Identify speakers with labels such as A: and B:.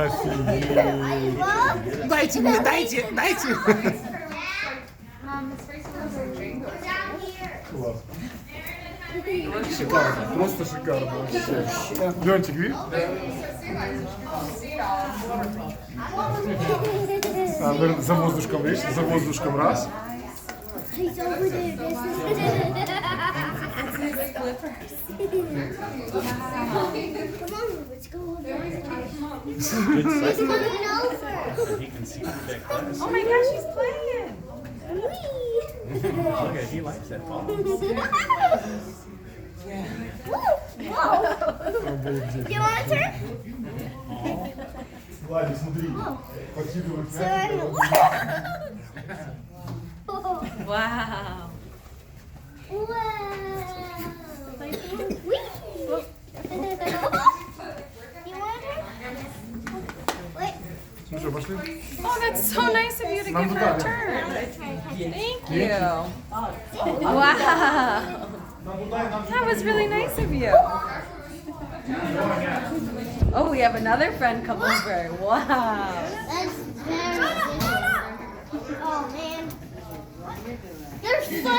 A: Офигеть. Дайте мне, дайте, дайте. Класс. Шикарно, просто шикарно вообще. Ленчик, видишь? За воздушком, видишь? За воздушком раз.
B: He's over there. Come on, let's go over there. He's coming over.
C: He can see that class.
D: Oh my gosh, he's playing.
C: Okay, he likes that ball.
B: Do you want to turn?
A: Владик, смотри. Подкидывает мяч.
D: Wow.
A: Ну что, пошли?
D: Oh, that's so nice of you to give her a turn. Thank you. Wow. That was really nice of you. Oh, we have another friend come over. Wow.
B: That's very good. Oh man. You're so